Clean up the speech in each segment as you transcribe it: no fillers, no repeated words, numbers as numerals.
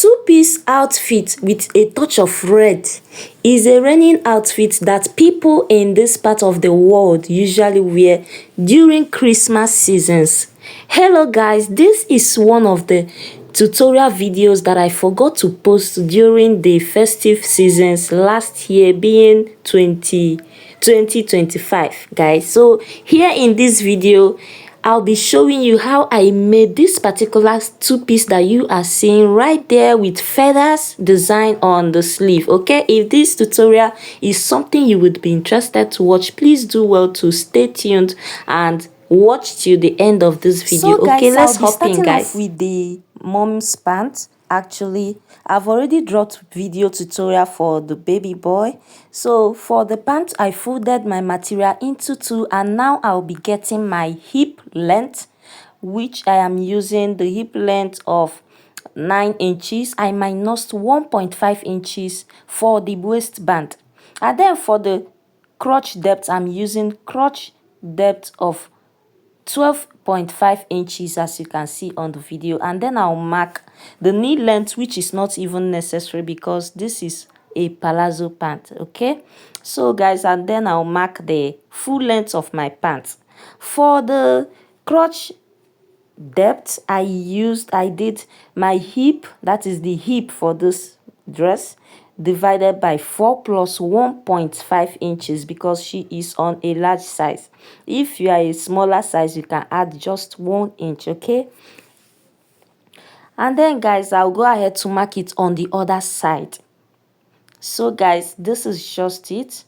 two-piece outfit with a touch of red is a reigning outfit that people in this part of the world usually wear during Christmas seasons. Hello guys, this is one of the tutorial videos that I forgot to post during the festive seasons last year, being 2025 guys. So here in this video I'll be showing you how I made this particular two-piece that you are seeing right there with feathers design on the sleeve. Okay, if this tutorial is something you would be interested to watch, please do well to stay tuned and watch till the end of this video. So guys, okay, let's I'll be hop in, starting guys. off with the mom's pants. Actually, I've already dropped video tutorial for the baby boy. So for the pants, I folded my material into two, and now I'll be getting my hip length, which I am using the hip length of 9 inches. I minused 1.5 inches for the waistband, and then for the crotch depth, I'm using crotch depth of 12.5 inches, as you can see on the video. And then I'll mark the knee length, which is not even necessary because this is a palazzo pant. Okay, so guys, and then I'll mark the full length of my pants. For the crotch depth, I did my hip, that is the hip for this dress, divided by 4 plus 1.5 inches because she is on a large size. If you are a smaller size, you can add just 1 inch. Okay, and then guys, I'll go ahead to mark it on the other side. So guys, this is just it.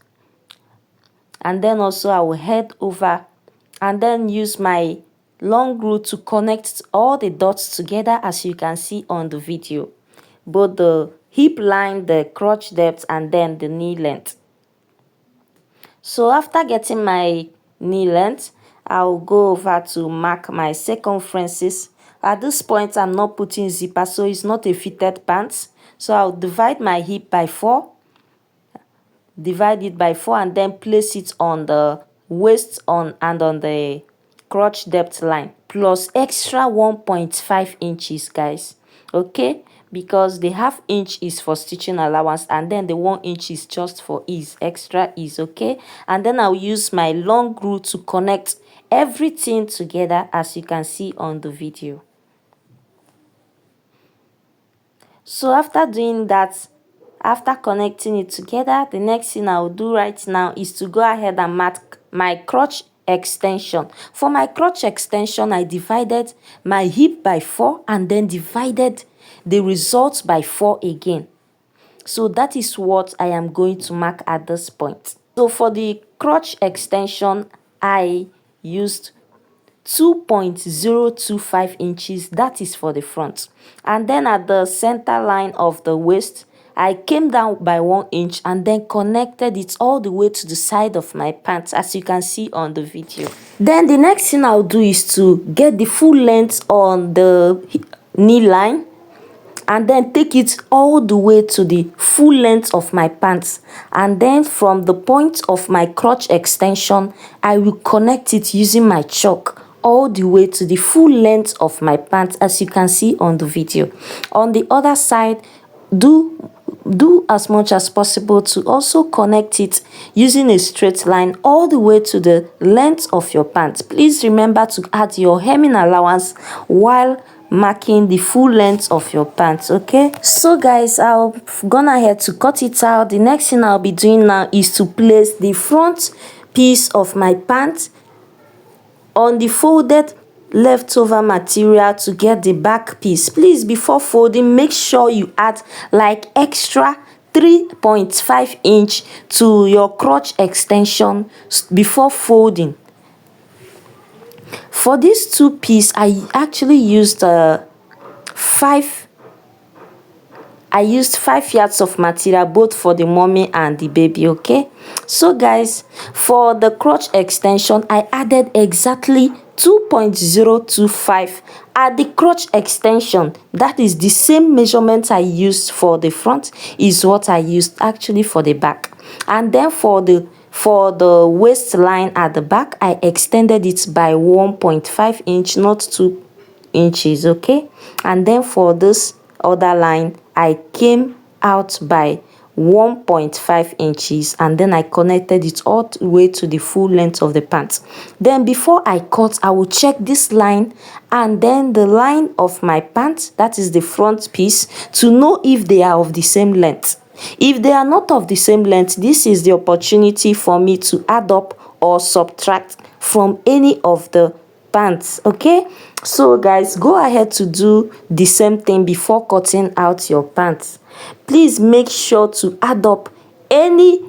And then also I will head over and then use my long glue to connect all the dots together, as you can see on the video, both the hip line, the crotch depth, and then the knee length. So after getting my knee length, I'll go over to mark my circumferences. At this point, I'm not putting zipper, so it's not a fitted pants. So I'll divide my hip by 4, divide it by 4, and then place it on the waist and on the crotch depth line, plus extra 1.5 inches, guys. Okay, because the half inch is for stitching allowance, and then the 1 inch is just for ease, extra ease. Okay, and then I'll use my long glue to connect everything together, as you can see on the video. So after doing that, after connecting it together, the next thing I'll do right now is to go ahead and mark my crotch extension. For my crotch extension, I divided my hip by 4 and then divided the result by 4 again. So that is what I am going to mark at this point. So for the crotch extension, I used 2.025 inches, that is for the front. And then at the center line of the waist, I came down by 1 inch and then connected it all the way to the side of my pants, as you can see on the video. Then the next thing I'll do is to get the full length on the knee line and then take it all the way to the full length of my pants. And then from the point of my crotch extension, I will connect it using my chalk all the way to the full length of my pants, as you can see on the video. On the other side, do as much as possible to also connect it using a straight line all the way to the length of your pants. Please remember to add your hemming allowance while marking the full length of your pants. Okay, so guys, I've gone ahead to cut it out. The next thing I'll be doing now is to place the front piece of my pants on the folded leftover material to get the back piece. Please, before folding, make sure you add like extra 3.5 inch to your crotch extension before folding. For this two piece, I actually used 5 yards of material, both for the mommy and the baby. Okay, so guys, for the crotch extension, I added exactly 2.025 at the crotch extension. That is the same measurement I used for the front is what I used actually for the back. And then for the waistline at the back, I extended it by 1.5 inch, not 2 inches. Okay, and then for this other line, I came out by 1.5 inches and then I connected it all the way to the full length of the pants. Then before I cut, I will check this line and then the line of my pants, that is the front piece, to know if they are of the same length. If they are not of the same length, this is the opportunity for me to add up or subtract from any of the pants. Okay, so guys, go ahead to do the same thing before cutting out your pants. Please make sure to add up any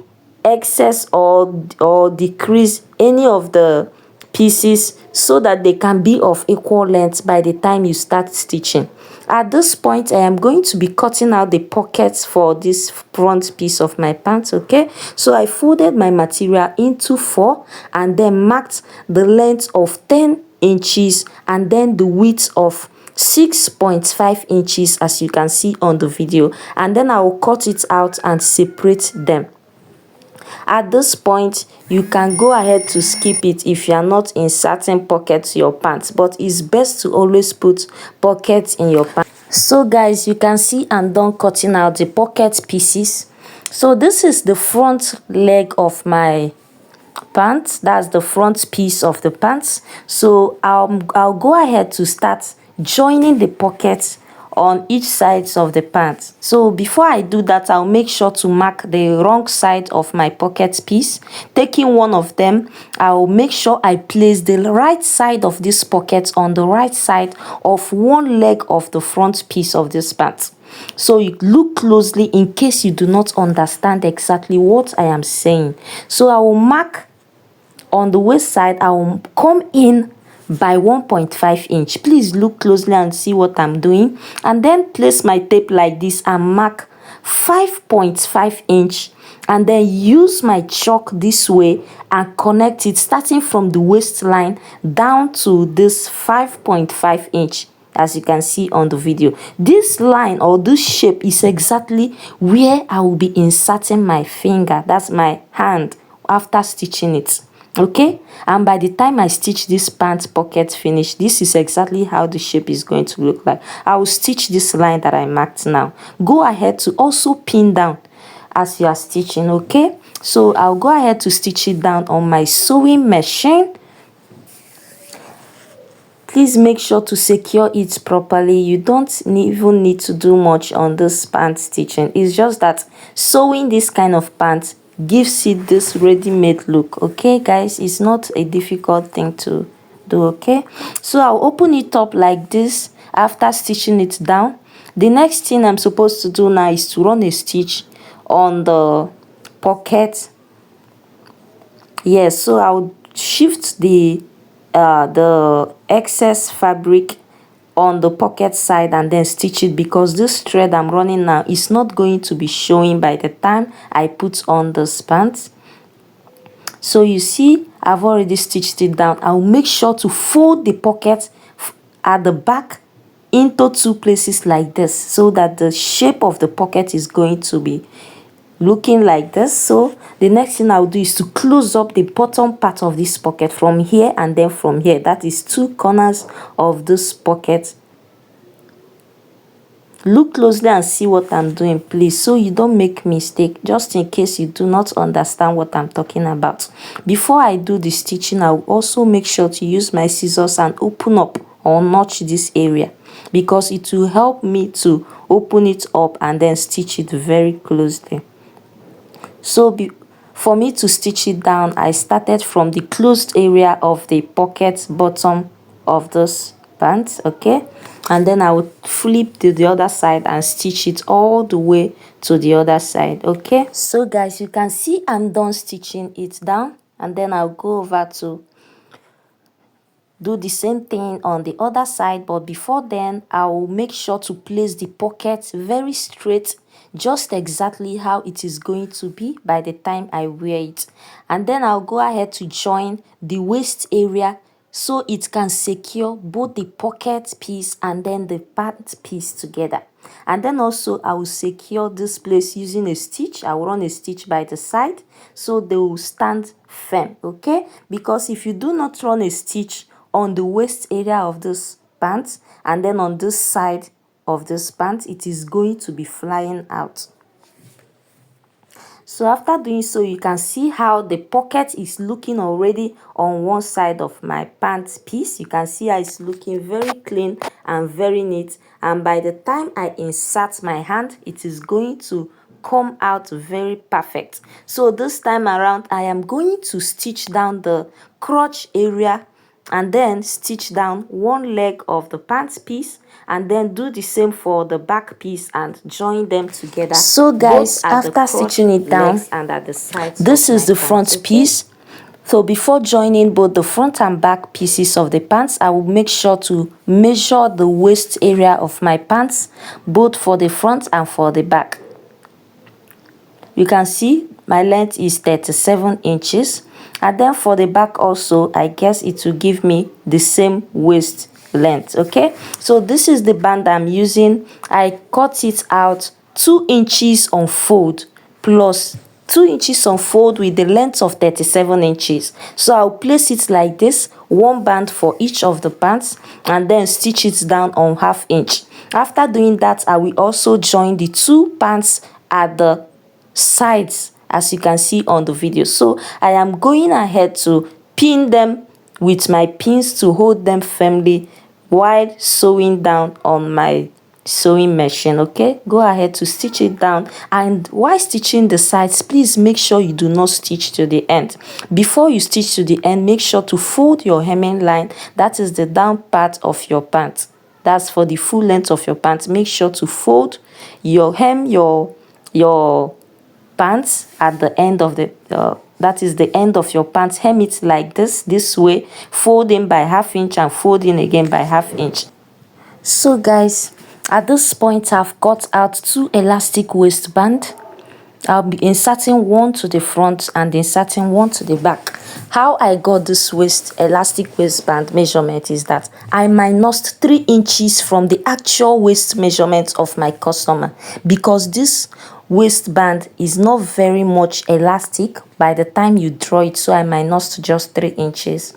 excess or decrease any of the pieces so that they can be of equal length by the time you start stitching. At this point, I am going to be cutting out the pockets for this front piece of my pants. Okay, so I folded my material into 4 and then marked the length of 10 inches and then the width of 6.5 inches, as you can see on the video, and then I will cut it out and separate them. At this point, you can go ahead to skip it if you are not inserting pockets to your pants, but it's best to always put pockets in your pants. So guys, you can see I'm done cutting out the pocket pieces. So this is the front leg of my pants. That's the front piece of the pants. So I'll go ahead to start joining the pockets on each sides of the pants. So before I do that, I'll make sure to mark the wrong side of my pocket piece. Taking one of them, I'll make sure I place the right side of this pocket on the right side of one leg of the front piece of this pants. So you look closely in case you do not understand exactly what I am saying. So I will mark on the waist side, I will come in by 1.5 inch. Please look closely and see what I'm doing, and then place my tape like this and mark 5.5 inch, and then use my chalk this way and connect it starting from the waistline down to this 5.5 inch. As you can see on the video, this line or this shape is exactly where I will be inserting my finger, that's my hand, after stitching it. Okay, and by the time I stitch this pant pocket finish, this is exactly how the shape is going to look like. I will stitch this line that I marked now. Go ahead to also pin down as you are stitching. Okay, so I'll go ahead to stitch it down on my sewing machine. Please make sure to secure it properly. You don't even need to do much on this pant stitching. It's just that sewing this kind of pants gives it this ready-made look. Okay guys, it's not a difficult thing to do. Okay, so I'll open it up like this after stitching it down. The next thing I'm supposed to do now is to run a stitch on the pocket. Yes, so I'll shift the excess fabric on the pocket side and then stitch it, because this thread I'm running now is not going to be showing by the time I put on this pants. So you see, I've already stitched it down. I'll make sure to fold the pocket at the back into 2 places like this, so that the shape of the pocket is going to be looking like this. So the next thing I'll do is to close up the bottom part of this pocket from here and then from here. That is 2 corners of this pocket. Look closely and see what I'm doing, please, so you don't make mistake, just in case you do not understand what I'm talking about. Before I do the stitching, I'll also make sure to use my scissors and open up or notch this area, because it will help me to open it up and then stitch it very closely. So for me to stitch it down, I started from the closed area of the pocket bottom of this pants. Okay, and then I would flip to the other side and stitch it all the way to the other side. Okay, so guys, you can see I'm done stitching it down, and then I'll go over to do the same thing on the other side. But before then, I will make sure to place the pocket very straight, just exactly how it is going to be by the time I wear it. And then I'll go ahead to join the waist area so it can secure both the pocket piece and then the pant piece together. And then also I will secure this place using a stitch. I will run a stitch by the side so they will stand firm. Okay, because if you do not run a stitch on the waist area of this pants and then on this side of this pants, it is going to be flying out. So after doing so, you can see how the pocket is looking already on one side of my pants piece. You can see how it's looking very clean and very neat, and by the time I insert my hand, it is going to come out very perfect. So this time around, I am going to stitch down the crotch area and then stitch down one leg of the pants piece, and then do the same for the back piece and join them together. So guys, after stitching it down, and at the sides, this is the front pants, piece. So before joining both the front and back pieces of the pants, I will make sure to measure the waist area of my pants, both for the front and for the back. You can see my length is 37 inches, and then for the back also, I guess it will give me the same waist length. Okay, so this is the band I'm using. I cut it out 2 inches on fold plus 2 inches on fold with the length of 37 inches. So I'll place it like this, one band for each of the pants, and then stitch it down on 1/2 inch. After doing that, I will also join the 2 pants at the sides, as you can see on the video. So I am going ahead to pin them with my pins to hold them firmly while sewing down on my sewing machine. Okay, go ahead to stitch it down, and while stitching the sides, please make sure you do not stitch to the end. Before you stitch to the end, make sure to fold your hemming line, that is the down part of your pants. That's for the full length of your pants. Make sure to fold your hem your pants at the end of the that is the end of your pants. Hem it like this way, folding by 1/2 inch and folding again by 1/2 inch. So guys, at this point I've cut out 2 elastic waistband. I'll be inserting one to the front and inserting one to the back. How I got this elastic waistband measurement is that I minused 3 inches from the actual waist measurement of my customer, because this waistband is not very much elastic by the time you draw it, so I minused just 3 inches.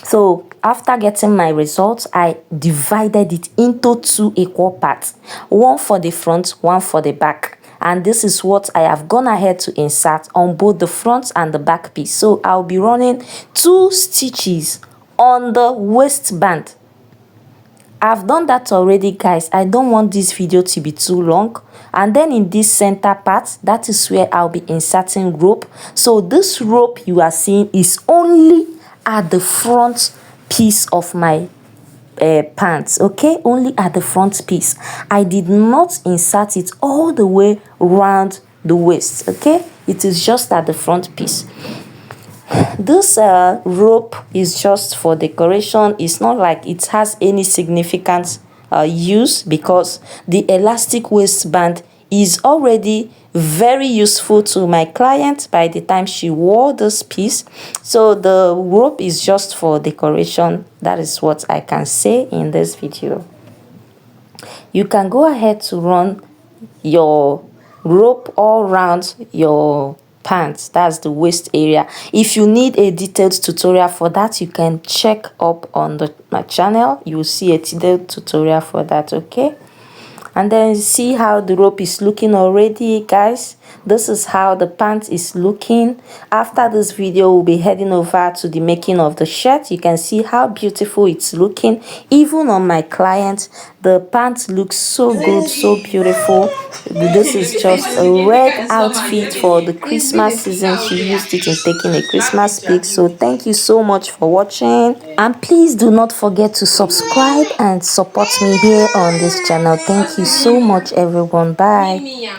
So after getting my results, I divided it into 2 equal parts, one for the front, one for the back. And this is what I have gone ahead to insert on both the front and the back piece. So I'll be running 2 stitches on the waistband. I've done that already, guys. I don't want this video to be too long. And then in this center part, that is where I'll be inserting rope. So this rope you are seeing is only at the front piece of my pants. Okay, only at the front piece. I did not insert it all the way around the waist. Okay, it is just at the front piece. This rope is just for decoration. It's not like it has any significant use, because the elastic waistband is already very useful to my client by the time she wore this piece. So the rope is just for decoration. That is what I can say in this video. You can go ahead to run your rope all around your pants, that's the waist area. If you need a detailed tutorial for that, you can check up on my channel. You will see a detailed tutorial for that. Okay, and then see how the rope is looking already, guys. This is how the pants is looking. After this video, we'll be heading over to the making of the shirt. You can see how beautiful it's looking. Even on my client, the pants looks so good, so beautiful. This is just a red outfit for the Christmas season. She used it in taking a Christmas pic. So thank you so much for watching, and please do not forget to subscribe and support me here on this channel. Thank you so much, everyone. Bye.